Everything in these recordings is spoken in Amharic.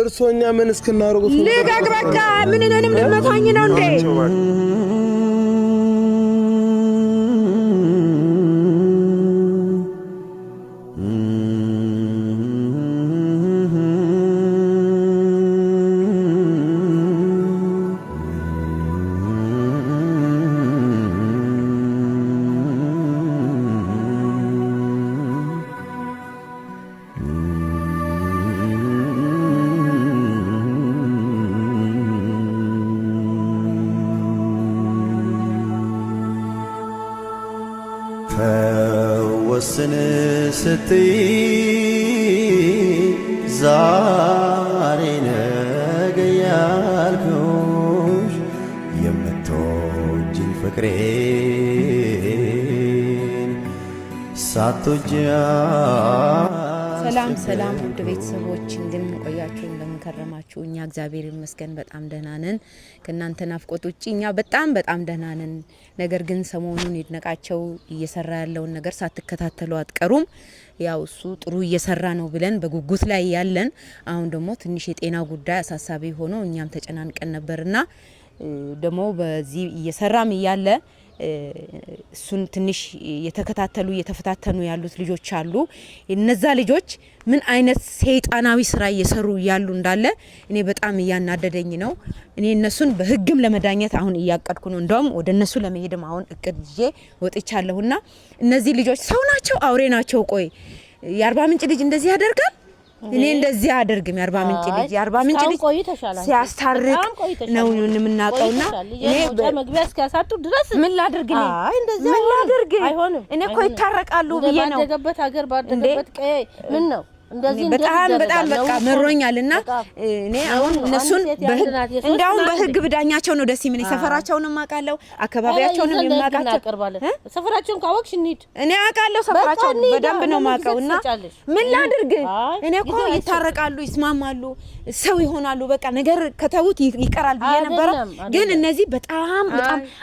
እርሶኛ ምን እስከናረጉት ልጋግ በቃ ምን እኔንም ልመታኝ ነው እንዴ? ወስን ስትይ ዛሬ ነገ ያልኩሽ የምትወጂኝ ፍቅሬን ሳትወጂ ሰላም ሰላም ውድ ቤተሰቦች እንደምን ቆያችሁ እንደምን ከረማችሁ? እኛ እግዚአብሔር ይመስገን በጣም ደህና ነን። ከናንተ ናፍቆት ውጪ እኛ በጣም ደህና ነን። ነገር ግን ሰሞኑን ይድነቃቸው እየሰራ ያለውን ነገር ሳትከታተሉ አትቀሩም። ያው እሱ ጥሩ እየሰራ ነው ብለን በጉጉት ላይ ያለን፣ አሁን ደግሞ ትንሽ የጤና ጉዳይ አሳሳቢ ሆኖ እኛም ተጨናንቀን ነበርና ደግሞ በዚህ እየሰራም ያለ እሱን ትንሽ የተፈታተኑ ያሉት ልጆች አሉ። እነዛ ልጆች ምን አይነት ሰይጣናዊ ስራ እየሰሩ ያሉ እንዳለ እኔ በጣም እያናደደኝ ነው። እኔ እነሱን በህግም ለመዳኘት አሁን እያቀድኩ ነው። እንደውም ወደ እነሱ ለመሄድም አሁን እቅድ ይዤ ወጥቻለሁና እነዚህ ልጆች ሰው ናቸው አውሬ ናቸው? ቆይ የአርባ ምንጭ ልጅ እንደዚህ ያደርጋል? እኔ እንደዚህ አደርግም። የአርባ ምንጭ ልጅ ሲያስታርቅ ነው የምናውቀውና እኔ በመግቢያ እስከያሳጡ ድረስ ምን ላድርግ ነው? አይ እንደዚህ ምን ላድርግ? እኔ እኮ ይታረቃሉ ብዬ ነው። ባደገበት ሀገር ባደገበት ቀይ ምን ነው እንደዚህ በጣም በቃ መሮኛልና እኔ አሁን እነሱን እንዳውም በህግ ብዳኛቸው ነው ደስ የሚል። ሰፈራቸውንም አውቃለሁ፣ አካባቢያቸውንም የማውቃቸው። ሰፈራቸውን ካወቅሽ እንሂድ። እኔ አውቃለሁ ሰፈራቸውን በደንብ ነው የማውቀውና ምን ላድርግ? እኔ እኮ ይታረቃሉ፣ ይስማማሉ፣ ሰው ይሆናሉ። በቃ ነገር ከተውት ይቀራል ብዬ ነበር። ግን እነዚህ በጣም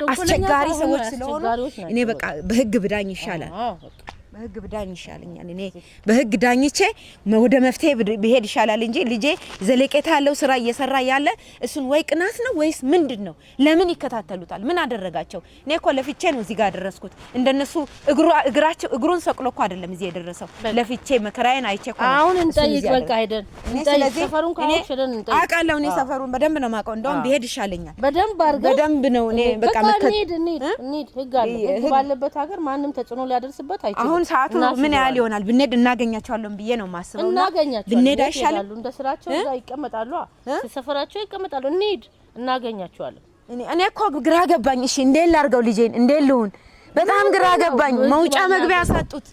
አስቸጋሪ ሰዎች ስለሆኑ እኔ በቃ በህግ ብዳኝ ይሻላል። በህግ ብዳኝ ይሻለኛል። እኔ በህግ ዳኝቼ ወደ መፍትሄ ብሄድ ይሻላል እንጂ ልጄ ዘለቄታ ያለው ስራ እየሰራ ያለ እሱን ወይ ቅናት ነው ወይስ ምንድነው? ለምን ይከታተሉታል? ምን አደረጋቸው? እኔ እኮ ለፍቼ ነው እዚህ ጋር ደረስኩት። እንደነሱ እግሩን ሰቅሎ እኮ አይደለም እዚህ የደረሰው። ለፍቼ መከራዬን አይቼ እኮ አሁን እንጠይቅ በቃ ሄደን እንጠይቅ። ሰፈሩን ካወቅሽ ሄደን እንጠይቅ። አውቃለሁ እኔ ሰፈሩን በደንብ ነው የማውቀው። እንደውም ብሄድ ይሻለኛል። በደንብ ነው እኔ በቃ እንሂድ። ህግ አለ። ህግ ባለበት ሀገር ማንም ተጽዕኖ ሊያደርስበት አይችልም። አሁን ሰዓቱ ምን ያህል ይሆናል? ብንሄድ እናገኛቸዋለን ብዬ ነው ማስበው። ብንሄድ አይሻልም? እንደ ስራቸው እዛ ይቀመጣሉ፣ ሰፈራቸው ይቀመጣሉ። እንሂድ እናገኛቸዋለን። እኔ እኮ ግራ ገባኝ። እሺ እንዴት ላድርገው? ልጄን እንዴት ልሁን? በጣም ግራ ገባኝ። መውጫ መግቢያ ያሳጡት፣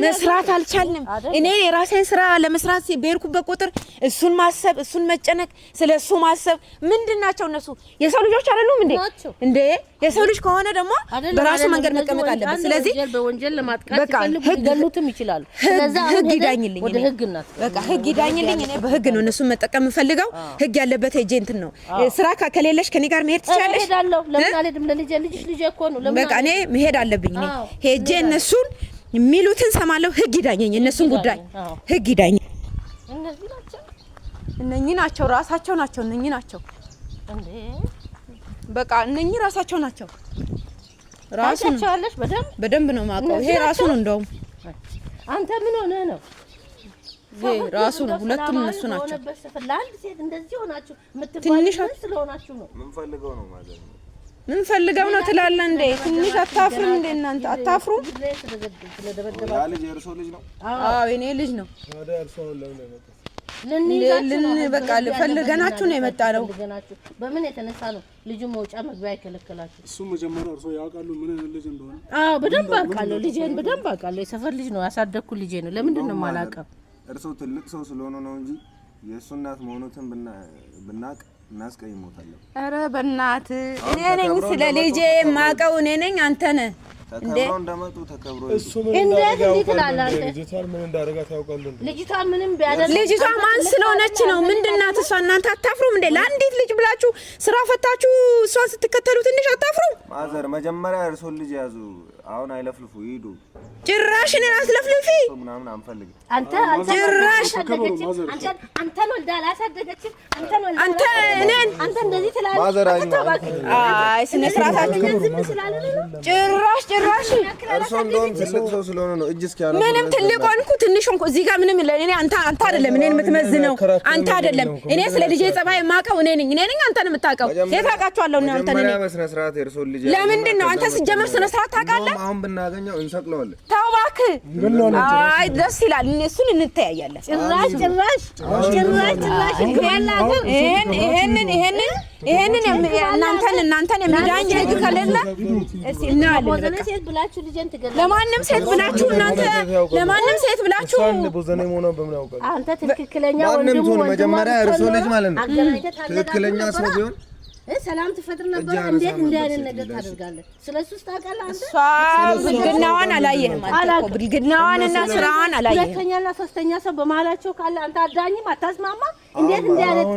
መስራት አልቻልንም። እኔ የራሴን ስራ ለመስራት በርኩበት ቁጥር እሱን ማሰብ፣ እሱን መጨነቅ፣ ስለሱ ማሰብ ምንድናቸው እነሱ? የሰው ልጆች አይደሉም እንዴ? የሰው ልጅ ከሆነ ደግሞ በራሱ መንገድ መቀመጥ አለበት። ስለዚህ በወንጀል ለማጥቃት ይፈልጉ ይገሉትም ይችላሉ። ስለዚህ ህግ ይዳኝልኝ፣ ወደ ህግናት በቃ ህግ ይዳኝልኝ። እኔ በህግ ነው እነሱን መጠቀም ፈልገው። ህግ ያለበት ሄጄ እንትን ነው። ስራ ከሌለሽ ከኔ ጋር መሄድ ትችላለሽ። እሄዳለሁ። ለምን አልሄድም? ልጄ እኮ ነው። ለምን በቃ እኔ መሄድ አለብኝ። እኔ ሄጄ እነሱን የሚሉትን ሰማለሁ። ህግ ይዳኘኝ፣ እነሱን ጉዳይ ህግ ይዳኝ። እነኚህ ናቸው ራሳቸው ናቸው። እነኚህ ናቸው እንዴ? በቃ እነኚህ ራሳቸው ናቸው። ራሳቸውለሽ በደንብ ነው የማውቀው። ይሄ ራሱ ነው። እንደውም አንተ ምን ሆነ ነው? ይሄ ራሱ ነው። ሁለቱም እነሱ ናቸው። ለአንድ ሴት እንደዚህ ሆናችሁ ትንሽ ስለሆናችሁ ነው። ምን ፈልገው ነው ማለት ነው? ምን ፈልገው ነው ትላለህ እንዴ? ትንሽ አታፍሩም እንዴ እናንተ? አታፍሩም? ልጅ የእርሶ ልጅ ነው? አዎ የኔ ልጅ ነው። ታዲያ እርሶን ለምን ነው? በቃ ፈልገናችሁ ነው የመጣነው። በምን የተነሳ ነው ልጁ መውጫ መግቢያ ይከለከላችሁ? እሱ መጀመሪያ እርሶ ያውቃሉ ምን ልጅ እንደሆነ? አዎ በደንብ አውቃለሁ። ልጄን በደንብ አውቃለሁ። የሰፈር ልጅ ነው፣ ያሳደግኩ ልጄ ነው። ለምንድን ነው የማላውቀው? እርሶ ትልቅ ሰው ስለሆነ ነው እንጂ የእሱ እናት መሆኑትን ብናቅ እናስቀይሞታለን። ኧረ በእናትህ እኔ ነኝ ስለ ልጄ የማውቀው እኔ ነኝ አንተ ነህ እንዴ? እንደመጡ ተከብሮ እሱ ምን እንዳደረገ ልጅቷን ምን እንዳደረጋት ያውቃሉ እንዴ? ልጅቷን ምንም ቢያደርግ ልጅቷ ማን ስለሆነች ነው? ምንድናት እሷ? እናንተ አታፍሩም እንዴ? ለአንዲት ልጅ ብላችሁ ስራ ፈታችሁ እሷን ስትከተሉ ትንሽ አታፍሩም? ማዘር መጀመሪያ እርሶን ልጅ ያዙ። አሁን አይለፍልፉ ይሄዱ። ጭራሽ እኔን አትለፍልፊ። ምናምን አንፈልግ። አንተ ጭራሽ አንተ ነው እንዳላሳደገች አንተ እኔን አንተ እንደዚህ ትላለህ። አይ ስነ ስርዓታችሁ ጭራሽ እርሶ እንደውም ትልቅ ሰው ስለሆነ ነው እጅ እስኪያነሱ ምንም ትልቅ ሆንኩ ትንሽ ሆንኩ እዚህ ጋር ምንም ለኔ አንተ አይደለም እኔን የምትመዝነው አንተ አይደለም። እኔ ስለ ልጄ ጸባይ የማውቀው እኔ ነኝ አንተን የምታውቀው የታውቃችኋለሁ እና አንተ ነኝ። በስነ ስርዓት እርሶ ልጅ ለምንድን ነው አንተ ሲጀመር ስነ ስርዓት ታውቃለህ? አሁን ብናገኘው እንሰቅለዋለን። ተው እባክህ። አይ ደስ ይላል። እሱን እንተያያለን። ጭራሽ ይሄንን እናንተን የሚዳኝ ህግ ከሌለ እስቲ እናያለን። ሴት ብላችሁ ልጄን ትገላላችሁ። ለማንም ሴት ብላችሁ እናንተ ለማንም ሴት ብላችሁ አንተ ትክክለኛ ወንድሙ መጀመሪያ እርሶ ልጅ ማለት ነው ትክክለኛ ሰው ቢሆን ሰላም ትፈጥር ነበር። እንዴት እንዲህ አይነት ነገር ታደርጋለህ? ስለሱስ ታውቃለህ አንተ? እሷ ብልግናዋን አላየህም አንተ እኮ ብልግናዋንና ስራዋን አላየህም። ሁለተኛና ሶስተኛ ሰው በመሀላቸው ካለ አንተ አዳኝም አታስማማ። እንዴት እንዲህ አይነት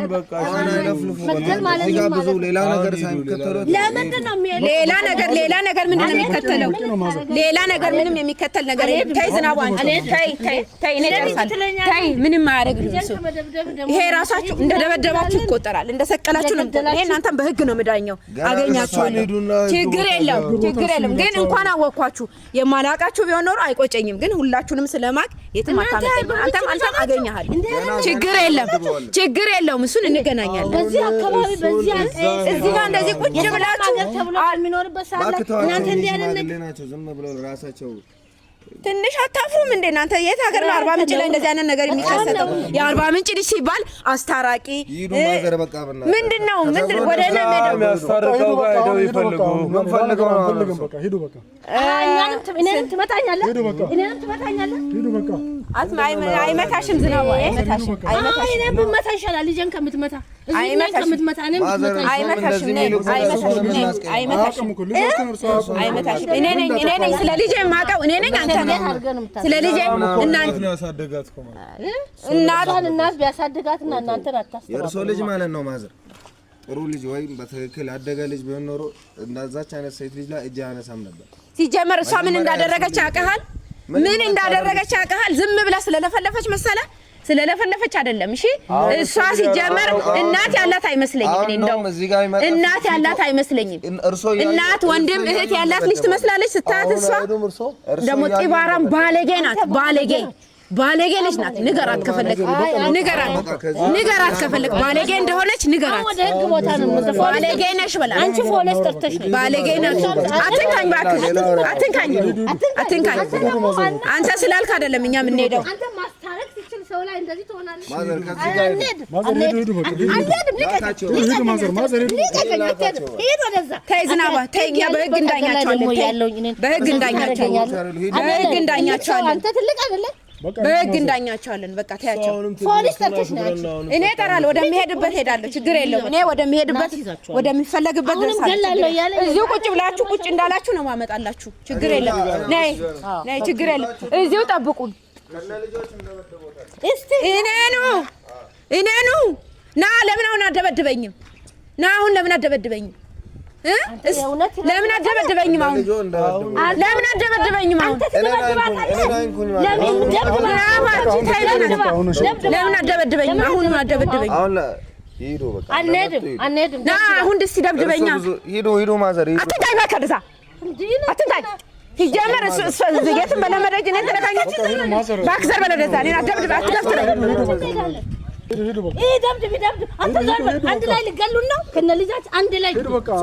መጥተል ማለት ነው። ሌላ ነገር ሳይከተሉ ለምንድን ነው ሌላ ነገር ምንድን ነው የሚከተለው? ሌላ ነገር ምንም የሚከተል ነገር ተይ ዝናቧን ተይ እኔ ደርሳለሁ። ተይ ምንም አያደርግልኝ እሱ። ይሄ ራሳችሁ እንደደበደባችሁ ይቆጠራል። እንደሰቀላችሁ ነው። ይሄ እናንተ በህግ ነው ምዳኛው። አገኛችኋለሁ። ችግር የለም። ግን እንኳን አወቅኳችሁ የማላውቃችሁ ቢሆን ኖሮ አይቆጨኝም። ግን ሁላችሁንም ስለማቅ የትም አታመጣኝ። አንተም አገኛለሁ። ችግር የለውም። እሱን እንገናኛለን። በዚህ አካባቢ በዚህ እዚህ ጋር እንደዚህ ቁጭ ብላችሁ ተብሎ የሚኖርበት ሰዓት እናንተ እንዲህ አይነት ናቸው። ዝም ብለው ራሳቸው ትንሽ አታፍሩም እንዴ እናንተ? የት ሀገር ነው አርባ ምንጭ ላይ እንደዚህ አይነት ነገር የሚከሰተው? የአርባ ምንጭ ልጅ ሲባል አስታራቂ ምንድነው? ወደ እኔ ሄደው ያስታርቀው ጋር ሄደው ይፈልጉ ምን ፈልገው ነው? በቃ ሂዱ። በቃ እኔንም ትመታኛለህ። ሂዱ። በቃ አይመታሽም። ዝናቡ አይመታሽም። እኔም ብመታ ይሻላል ልጄን ከምትመታ። አይመታሽም። እኔ ነኝ ስለ ልጄ የማውቀው እኔ ነኝ። አንተ ነህ ስለ ልጄ እናት ቢያሳድጋትና እናንተን አታስተባብሩ። የእርሶ ልጅ ማለት ነው ማዘር ጥሩ ልጅ ወይም በትክክል አደገ ልጅ ቢሆን ኖሮ እንደዛች አይነት ሴት ልጅ ላይ እጅ አነሳም ነበር። ሲጀመር እሷ ምን እንዳደረገች ያውቃል? ዝም ብላ ስለለፈለፈች መሰለ? ስለለፈለፈች አይደለም። እሺ እሷ ሲጀመር እናት ያላት አይመስለኝም። እኔ እንደው እናት ያላት አይመስለኝም። እናት ወንድም እህት ያላት ልጅ ትመስላለች ስታያት። እሷ ደግሞ ጢባራም ባለጌ ናት። ባለጌ ልጅ ናት። ንገራት ከፈለክ ባለጌ እንደሆነች ንገራት። ወደ ህግ ቦታ ነው የምትፈው። ባለጌ ነሽ በላት። አንቺ ፎለስ ጠርተሽ ነው ባለጌ ነሽ። አትንካኝ እባክህ፣ አትንካኝ። አንተ ስላልክ አይደለም እኛ የምንሄደው። አንተ ማስታረቅ ሲችል ሰው ላይ እንደዚህ ትሆናለህ። ማዘር ከዚህ ጋር ሂድ ወደዛ። ተይ ዝናባ ተይ። እኛ በህግ እንዳኛቸዋለን። በህግ እንዳኛቸዋለን። አንተ ትልቅ አይደለም። በህግ እንዳኛቸዋለን። በቃ ተያቸው። ፖሊስ ጠርተሽ ነው ያቺ። እኔ እጠራለሁ። ወደሚሄድበት ሄዳለሁ። ችግር የለውም። እኔ ወደሚሄድበት ወደሚፈለግበት ደርሳለሁ። እዚሁ ቁጭ ብላችሁ ቁጭ እንዳላችሁ ነው ማመጣላችሁ። ችግር የለም። ነይ ችግር የለም። እዚሁ ጠብቁን። እስቲ እኔኑ ና። ለምን አሁን አደበድበኝም? ለምን አደበድበኝም? ለምን አደበድበኝም? ለምን አደበድበኝም? አሁን አደበድበኝ። አንሄድም። አሁን ደስ ይደብድበኛ። ሂዱ ማዘር። አትንካኝ እባክህ፣ እዛ አትንካኝ። ሲጀመር እሱ የትም በለመደች እኔን ትነካኛለች። እባክህ ዘር በል ወደዛ። እኔን አትደብድብ፣ አትገፍትረኝ። አንድ ላይ ሊገሉን ነው ከነ ልጃችን። አንድ ላይ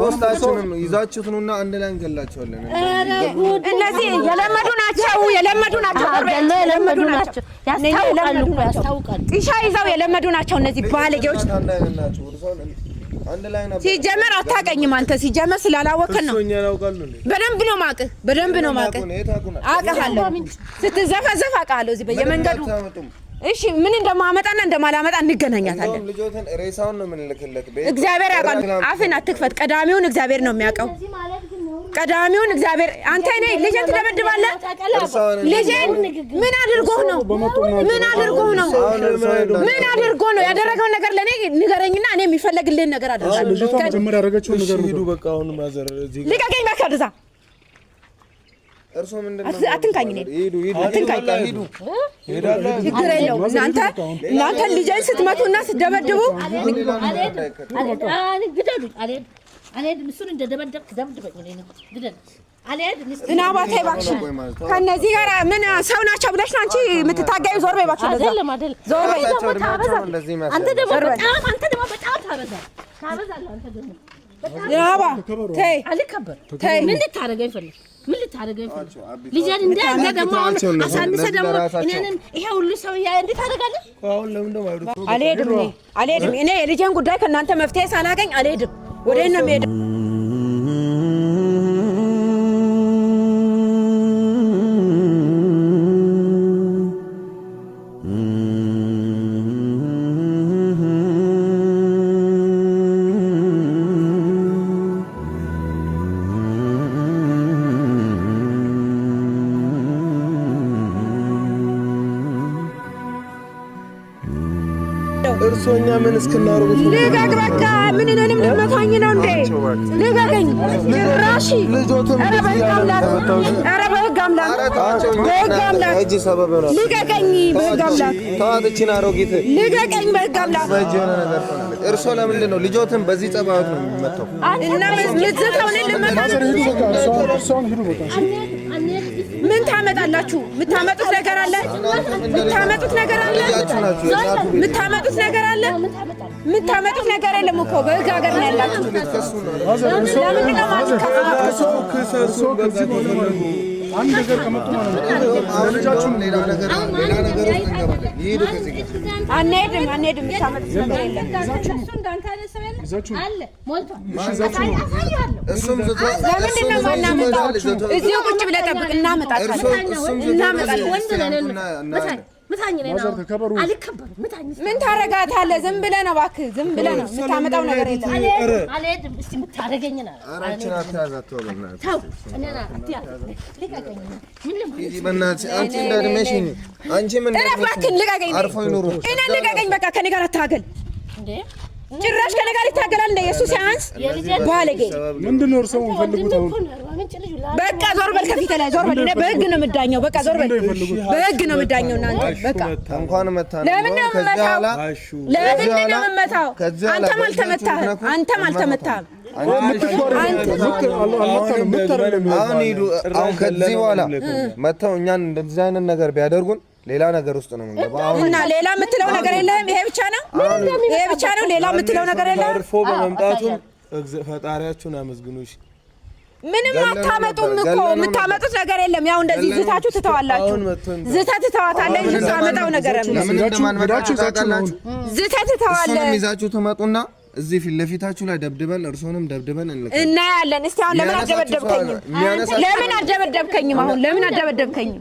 ሶስታችንም ይዛችሁት ነውና አንድ ላይ እንገላቸዋለን። እነዚህ የለመዱ ናቸው። ያስታውቃሉ። ጢሻ ይዘው የለመዱ ናቸው እነዚህ ባለጌዎች። ሲጀመር አታውቀኝም አንተ። ሲጀመር ስላላወቅን ነው። በደንብ ነው ማቅህ። አውቅሃለሁ። ስትዘፈዘፍ አውቃለሁ። እዚህ በየመንገዱ እሺ ምን እንደማመጣና እንደማላመጣ እንገናኛታለን። ልጆትን ሬሳውን ነው የምንልክለት። እግዚአብሔር ያውቃል። አፍን አትክፈት። ቀዳሚውን እግዚአብሔር ነው የሚያውቀው። ቀዳሚውን እግዚአብሔር አንተ እኔ ልጄን ትደበድባለህ? ልጄን ምን አድርጎህ ነው? ምን አድርጎህ ነው? ምን አድርጎህ ነው? ያደረገው ነገር ለኔ ንገረኝና እኔ የሚፈለግልህን ነገር አደርጋለሁ። ልጅቷ መጀመሪያ ያደረገችው ነገር ሂዱ በቃ አሁን ማዘር እዚህ ልቀቀኝ በቃ ወደዛ እርሶ ምንድነው? አትንካኝ ነኝ አትንካኝ ሂዱ ችግር የለውም። እናንተ ልጄን ስትመቱና ስትደበድቡ አልሄድም። እሱን እንደደበደብክ ደብድበኝ ነው ግደል። አልሄድም። እና ባቴ እባክሽ ከነዚህ ጋር ምን ሰው ናቸው ብለሽ ነው አንቺ የምትታገዩ? ዞር በይ እባክሽ። አይደለም ዞር በይ። አንተ ደግሞ በጣም ታበዛለህ። አንተ ደግሞ ያባ ተይ አልከበር ተይ። ምን ልታረገኝ ፈልግ? ምን ልታረገኝ ፈልግ? ልጄን እንዳንተ ደግሞ አሳንሰ ደግሞ እኔንም ይሄ ሁሉ ሰው ያይ እንዴት ታደርጋለህ? አሁን ለምን ደሞ አይሩት? አልሄድም። እኔ የልጄን ጉዳይ ከእናንተ መፍትሄ ሳላገኝ አልሄድም። ወደ እኔ ነው የምሄደው። እርሶኛ ምን እስከናሩት ልቀቅ በቃ። ምን እኔንም ልመታኝ ነው እንዴ? ልቀቀኝ። ራሺ ኧረ በህግ አምላክ ልቀቀኝ። በህግ አምላክ ተዋትችን አሮጊት ልቀቀኝ። በህግ አምላክ እርሶ ለምንድን ነው ልጆትን በዚህ ጸባዩት ነው የሚመታው? እና ምዝተውን ልመታ ምን ታመጣላችሁ? የምታመጡት ነገር አለ? የምታመጡት ነገር አለ? የምታመጡት ነገር አለ? የምታመጡት ነገር የለም እኮ በህግ ሀገር ነው ያላችሁ። ለምንድን ነው አንድ ነገር ከመጡ ማለት ነው ለልጃችሁ ሌላ ነገር ውስጥ እንገባለን። ይሄዱ ከዚህ ጋር አንሄድም። የምታመጡት ነገር የለም። አለ ሞልቷል። እሱም ለምንድን ነው የማናመጣው? እዚሁ ቁጭ ብለህ ጠብቅ። እናመጣለን። ወንድ ነን። ምታኝ ነው አልከበርም። ምታኝ ምን ታረጋታለህ? ዝም ብለህ ነው እባክህ፣ ዝም ብለህ ነው። የምታመጣው ነገር የለም። አልሄድም። እስቲ የምታረገኝ ነው አራችን አታዛት ወለና ታው እኔና አትያዝ ልቀቀኝ። ምን በእናትሽ አንቺ እንዳድመሽኝ አንቺ ምን እባክህ ልቀቀኝ። አርፎ ይኑሩ። እኔ ልቀቀኝ በቃ። ከኔ ጋር አታገል እንዴ! ጭራሽ ከኔ ጋር ይታገላል እንደ ኢየሱስ ያንስ ባለጌ ምንድነው? እርሶ ፈልጉት አሁን በቃ ዞር በል ከፊቴ ላይ ዞር በል። እኔ በህግ ነው የምዳኘው። በቃ ዞር በል። በህግ ነው የምዳኘው። እናንተ በቃ እንኳን መታ ነው። ለምን ነው የምመታው? ለምን ነው የምመታው? አንተም አልተመታህም። አሁን ሂዱ። አሁን ከዚህ በኋላ መተው እኛን እንደዚህ አይነት ነገር ቢያደርጉን ሌላ ነገር ውስጥ ነው የምንገባው። አሁን እና ሌላ የምትለው ነገር የለህም? ይሄ ብቻ ነው? ይሄ ብቻ ነው? ሌላ የምትለው ነገር የለህም? አርፎ በመምጣቱ ፈጣሪያችሁን አመስግኑሽ። ምንም አታመጡም እኮ የምታመጡት ነገር የለም። ያው እንደዚህ ዝታችሁ ትተዋላችሁ። ዝተህ ትተዋታለህ እንጂ የምታመጣው ነገር የለም። ለምን እንደማንመጣችሁ ታውቃላችሁ? ዝተህ ትተዋለህ። እሱንም ይዛችሁ ትመጡና እዚህ ፊት ለፊታችሁ ላይ ደብድበን እርሶንም ደብድበን እናያለን። እስቲ አሁን ለምን አደበደብከኝም? ለምን አደበደብከኝም? አሁን ለምን አደበደብከኝም?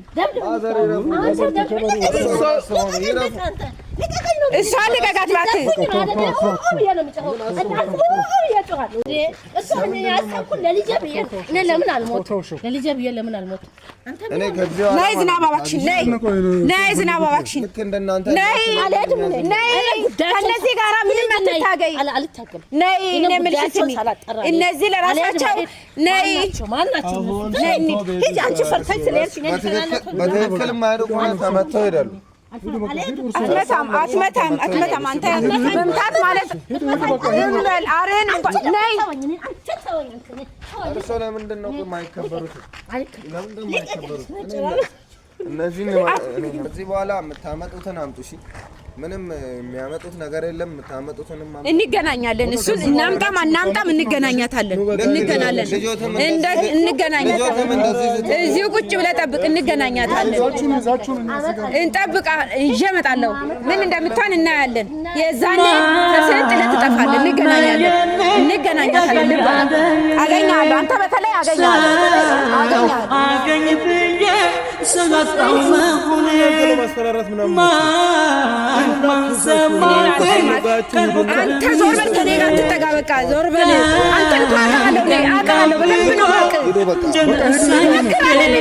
እሷ ልቀቃት እባክህ። ነይ ዝናብ እባክሽን፣ ነይ ዝናብ እባክሽን፣ ነይ ከእነዚህ ጋር ምንም አትታገይ። ነይ እኔ የምልሽ ስሚ፣ እነዚህ ለራሳቸው ነይ በትክክል የማያደርጉ ተመተው ይሄዳሉ። አትመታም። አንተ መምታት ማለት እንበል አሬን እንኳን ነይ። እርሶ ለምንድን ነው የማይከበሩት? ለምንድን ነው የማይከበሩት? እነዚህ ከዚህ በኋላ የምታመጡትን አምጡ። እሺ ምንም የሚያመጡት ነገር የለም። የምታመጡትንም እንገናኛለን። እሱ እናምጣም አናምጣም እንገናኛታለን። እንገናኛታለን። እዚሁ ቁጭ ብለህ ጠብቅ። እንገናኛታለን። እንጠብቃ ይዤ እመጣለሁ። ምን እንደምትሆን እናያለን። የዛኔ ከስንት ዕለት ትጠፋለህ። እንገናኛታለን። አገኛለሁ። አንተ በተለይ አገኛለሁ። ሰጋጣው መሆኔ አንተ ዞር በል ከኔ ጋር ትጠጋ በቃ ዞር በል አንተ እንኳን አውቃለሁ በደንብ ነው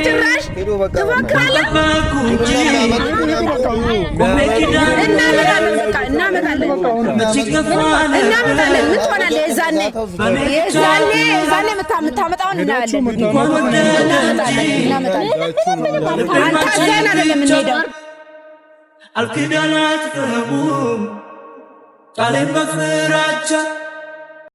ጭራሽ ትሞክራለህ እናመጣለን ምን ትሆናለህ የዛኔ የምታመጣውን እናያለን አንተ አዘን አይደለም የምንሄደው አልክዳናት ተረቡ ቃሌን በፍራቻ